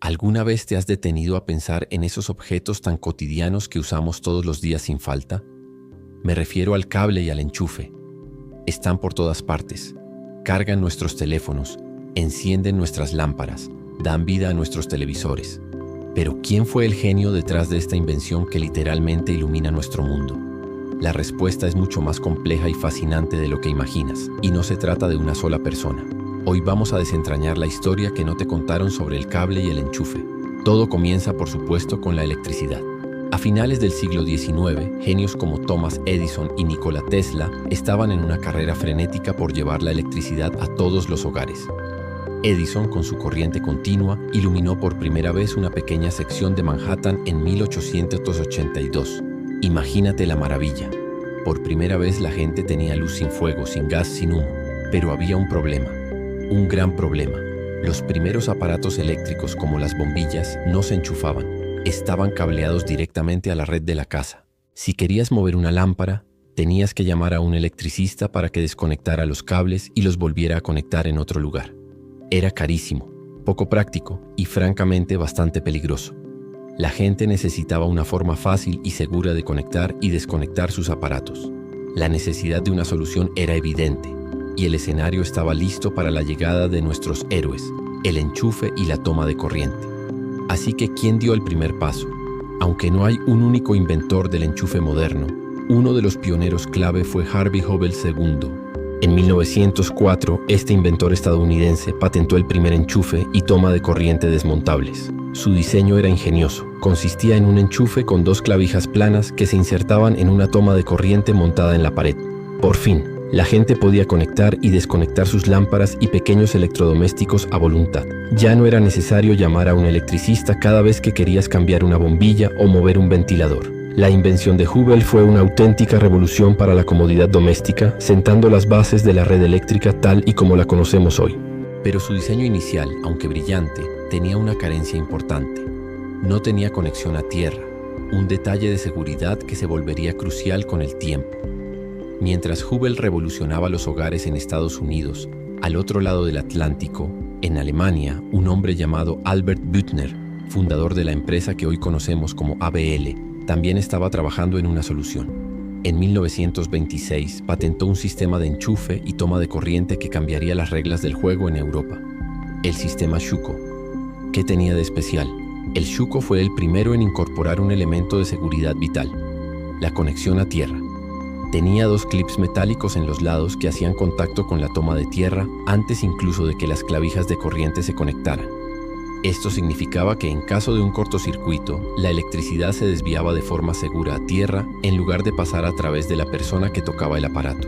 ¿Alguna vez te has detenido a pensar en esos objetos tan cotidianos que usamos todos los días sin falta? Me refiero al cable y al enchufe. Están por todas partes. Cargan nuestros teléfonos, encienden nuestras lámparas, dan vida a nuestros televisores. Pero ¿quién fue el genio detrás de esta invención que literalmente ilumina nuestro mundo? La respuesta es mucho más compleja y fascinante de lo que imaginas, y no se trata de una sola persona. Hoy vamos a desentrañar la historia que no te contaron sobre el cable y el enchufe. Todo comienza, por supuesto, con la electricidad. A finales del siglo XIX, genios como Thomas Edison y Nikola Tesla estaban en una carrera frenética por llevar la electricidad a todos los hogares. Edison, con su corriente continua, iluminó por primera vez una pequeña sección de Manhattan en 1882. Imagínate la maravilla. Por primera vez la gente tenía luz sin fuego, sin gas, sin humo. Pero había un problema. Un gran problema. Los primeros aparatos eléctricos, como las bombillas, no se enchufaban. Estaban cableados directamente a la red de la casa. Si querías mover una lámpara, tenías que llamar a un electricista para que desconectara los cables y los volviera a conectar en otro lugar. Era carísimo, poco práctico y francamente bastante peligroso. La gente necesitaba una forma fácil y segura de conectar y desconectar sus aparatos. La necesidad de una solución era evidente. Y el escenario estaba listo para la llegada de nuestros héroes, el enchufe y la toma de corriente. Así que, ¿quién dio el primer paso? Aunque no hay un único inventor del enchufe moderno, uno de los pioneros clave fue Harvey Hubble II. En 1904, este inventor estadounidense patentó el primer enchufe y toma de corriente desmontables. Su diseño era ingenioso. Consistía en un enchufe con dos clavijas planas que se insertaban en una toma de corriente montada en la pared. Por fin, la gente podía conectar y desconectar sus lámparas y pequeños electrodomésticos a voluntad. Ya no era necesario llamar a un electricista cada vez que querías cambiar una bombilla o mover un ventilador. La invención de Hubble fue una auténtica revolución para la comodidad doméstica, sentando las bases de la red eléctrica tal y como la conocemos hoy. Pero su diseño inicial, aunque brillante, tenía una carencia importante. No tenía conexión a tierra, un detalle de seguridad que se volvería crucial con el tiempo. Mientras Hubble revolucionaba los hogares en Estados Unidos, al otro lado del Atlántico, en Alemania, un hombre llamado Albert Büttner, fundador de la empresa que hoy conocemos como ABL, también estaba trabajando en una solución. En 1926 patentó un sistema de enchufe y toma de corriente que cambiaría las reglas del juego en Europa. El sistema Schuko. ¿Qué tenía de especial? El Schuko fue el primero en incorporar un elemento de seguridad vital: la conexión a tierra. Tenía dos clips metálicos en los lados que hacían contacto con la toma de tierra antes incluso de que las clavijas de corriente se conectaran. Esto significaba que en caso de un cortocircuito, la electricidad se desviaba de forma segura a tierra en lugar de pasar a través de la persona que tocaba el aparato.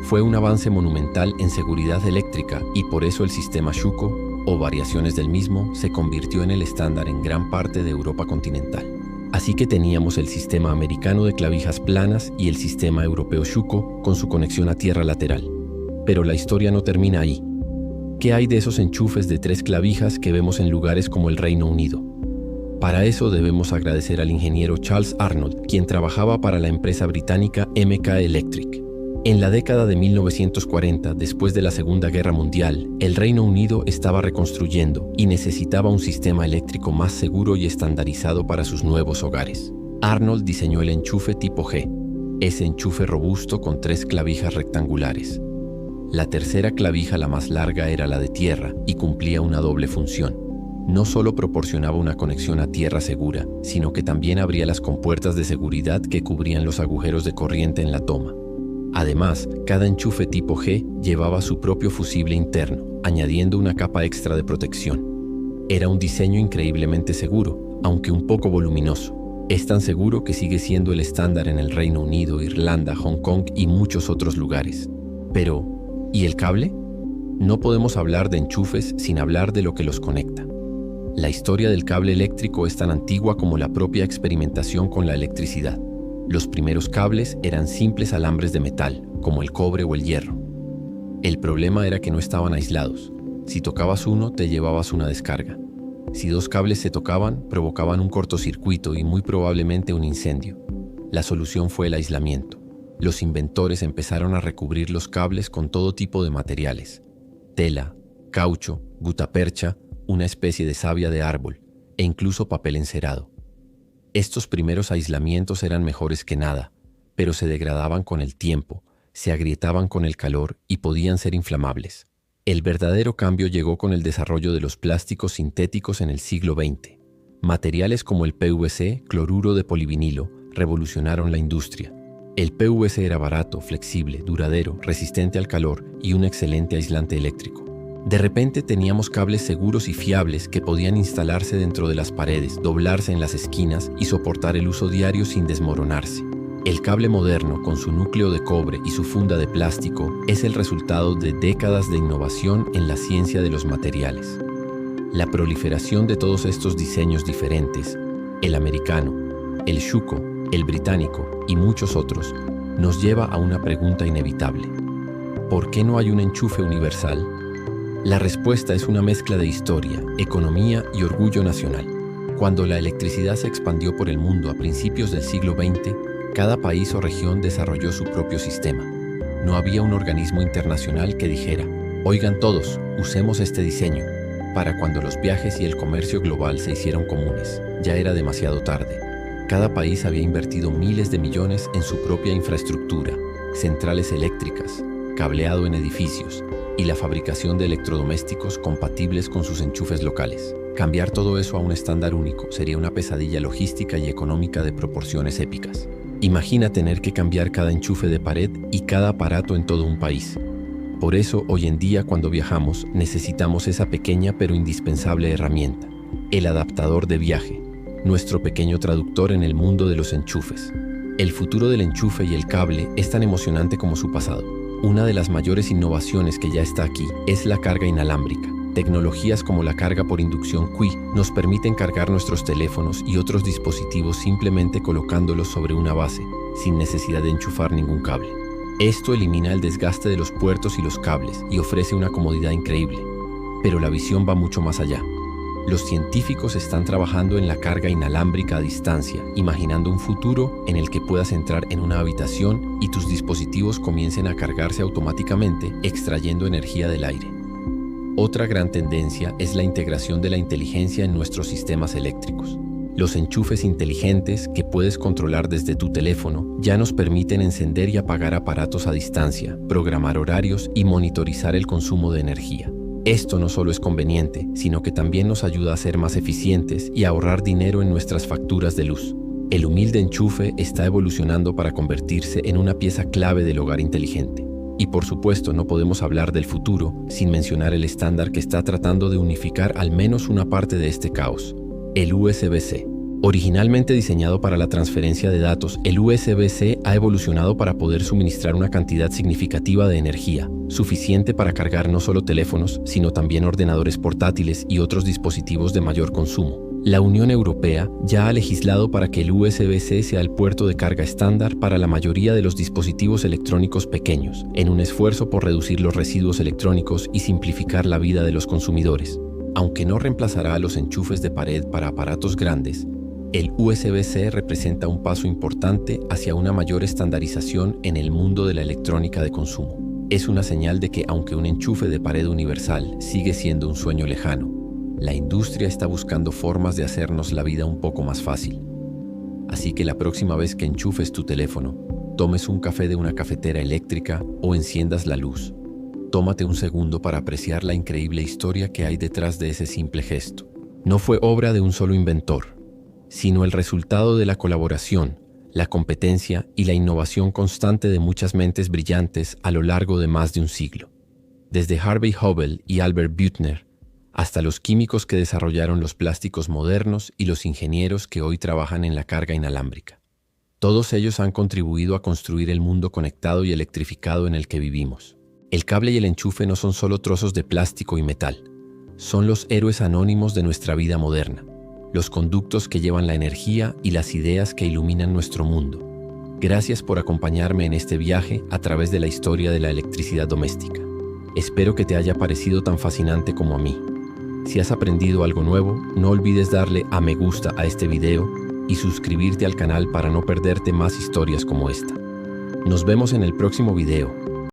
Fue un avance monumental en seguridad eléctrica y por eso el sistema Schuko, o variaciones del mismo, se convirtió en el estándar en gran parte de Europa continental. Así que teníamos el sistema americano de clavijas planas y el sistema europeo Schuko con su conexión a tierra lateral. Pero la historia no termina ahí. ¿Qué hay de esos enchufes de 3 clavijas que vemos en lugares como el Reino Unido? Para eso debemos agradecer al ingeniero Charles Arnold, quien trabajaba para la empresa británica MK Electric. En la década de 1940, después de la Segunda Guerra Mundial, el Reino Unido estaba reconstruyendo y necesitaba un sistema eléctrico más seguro y estandarizado para sus nuevos hogares. Arnold diseñó el enchufe tipo G, ese enchufe robusto con 3 clavijas rectangulares. La tercera clavija, la más larga, era la de tierra y cumplía una doble función. No solo proporcionaba una conexión a tierra segura, sino que también abría las compuertas de seguridad que cubrían los agujeros de corriente en la toma. Además, cada enchufe tipo G llevaba su propio fusible interno, añadiendo una capa extra de protección. Era un diseño increíblemente seguro, aunque un poco voluminoso. Es tan seguro que sigue siendo el estándar en el Reino Unido, Irlanda, Hong Kong y muchos otros lugares. Pero, ¿y el cable? No podemos hablar de enchufes sin hablar de lo que los conecta. La historia del cable eléctrico es tan antigua como la propia experimentación con la electricidad. Los primeros cables eran simples alambres de metal, como el cobre o el hierro. El problema era que no estaban aislados. Si tocabas uno, te llevabas una descarga. Si 2 cables se tocaban, provocaban un cortocircuito y muy probablemente un incendio. La solución fue el aislamiento. Los inventores empezaron a recubrir los cables con todo tipo de materiales: tela, caucho, gutapercha una especie de savia de árbol e incluso papel encerado. Estos primeros aislamientos eran mejores que nada, pero se degradaban con el tiempo, se agrietaban con el calor y podían ser inflamables. El verdadero cambio llegó con el desarrollo de los plásticos sintéticos en el siglo XX. Materiales como el PVC, cloruro de polivinilo, revolucionaron la industria. El PVC era barato, flexible, duradero, resistente al calor y un excelente aislante eléctrico. De repente teníamos cables seguros y fiables que podían instalarse dentro de las paredes, doblarse en las esquinas y soportar el uso diario sin desmoronarse. El cable moderno, con su núcleo de cobre y su funda de plástico, es el resultado de décadas de innovación en la ciencia de los materiales. La proliferación de todos estos diseños diferentes, el americano, el Schuko, el británico y muchos otros, nos lleva a una pregunta inevitable. ¿Por qué no hay un enchufe universal? La respuesta es una mezcla de historia, economía y orgullo nacional. Cuando la electricidad se expandió por el mundo a principios del siglo XX, cada país o región desarrolló su propio sistema. No había un organismo internacional que dijera, oigan todos, usemos este diseño. Para cuando los viajes y el comercio global se hicieron comunes, ya era demasiado tarde. Cada país había invertido miles de millones en su propia infraestructura, centrales eléctricas, cableado en edificios y la fabricación de electrodomésticos compatibles con sus enchufes locales. Cambiar todo eso a un estándar único sería una pesadilla logística y económica de proporciones épicas. Imagina tener que cambiar cada enchufe de pared y cada aparato en todo un país. Por eso, hoy en día, cuando viajamos, necesitamos esa pequeña pero indispensable herramienta, el adaptador de viaje, nuestro pequeño traductor en el mundo de los enchufes. El futuro del enchufe y el cable es tan emocionante como su pasado. Una de las mayores innovaciones que ya está aquí es la carga inalámbrica. Tecnologías como la carga por inducción Qi nos permiten cargar nuestros teléfonos y otros dispositivos simplemente colocándolos sobre una base, sin necesidad de enchufar ningún cable. Esto elimina el desgaste de los puertos y los cables y ofrece una comodidad increíble. Pero la visión va mucho más allá. Los científicos están trabajando en la carga inalámbrica a distancia, imaginando un futuro en el que puedas entrar en una habitación y tus dispositivos comiencen a cargarse automáticamente, extrayendo energía del aire. Otra gran tendencia es la integración de la inteligencia en nuestros sistemas eléctricos. Los enchufes inteligentes que puedes controlar desde tu teléfono ya nos permiten encender y apagar aparatos a distancia, programar horarios y monitorizar el consumo de energía. Esto no solo es conveniente, sino que también nos ayuda a ser más eficientes y a ahorrar dinero en nuestras facturas de luz. El humilde enchufe está evolucionando para convertirse en una pieza clave del hogar inteligente. Y por supuesto no podemos hablar del futuro sin mencionar el estándar que está tratando de unificar al menos una parte de este caos, el USB-C. Originalmente diseñado para la transferencia de datos, el USB-C ha evolucionado para poder suministrar una cantidad significativa de energía, suficiente para cargar no solo teléfonos, sino también ordenadores portátiles y otros dispositivos de mayor consumo. La Unión Europea ya ha legislado para que el USB-C sea el puerto de carga estándar para la mayoría de los dispositivos electrónicos pequeños, en un esfuerzo por reducir los residuos electrónicos y simplificar la vida de los consumidores. Aunque no reemplazará a los enchufes de pared para aparatos grandes, el USB-C representa un paso importante hacia una mayor estandarización en el mundo de la electrónica de consumo. Es una señal de que aunque un enchufe de pared universal sigue siendo un sueño lejano, la industria está buscando formas de hacernos la vida un poco más fácil. Así que la próxima vez que enchufes tu teléfono, tomes un café de una cafetera eléctrica o enciendas la luz, tómate un segundo para apreciar la increíble historia que hay detrás de ese simple gesto. No fue obra de un solo inventor, sino el resultado de la colaboración, la competencia y la innovación constante de muchas mentes brillantes a lo largo de más de un siglo. Desde Harvey Hubble y Albert Büchner, hasta los químicos que desarrollaron los plásticos modernos y los ingenieros que hoy trabajan en la carga inalámbrica. Todos ellos han contribuido a construir el mundo conectado y electrificado en el que vivimos. El cable y el enchufe no son solo trozos de plástico y metal, son los héroes anónimos de nuestra vida moderna, los conductos que llevan la energía y las ideas que iluminan nuestro mundo. Gracias por acompañarme en este viaje a través de la historia de la electricidad doméstica. Espero que te haya parecido tan fascinante como a mí. Si has aprendido algo nuevo, no olvides darle a me gusta a este video y suscribirte al canal para no perderte más historias como esta. Nos vemos en el próximo video.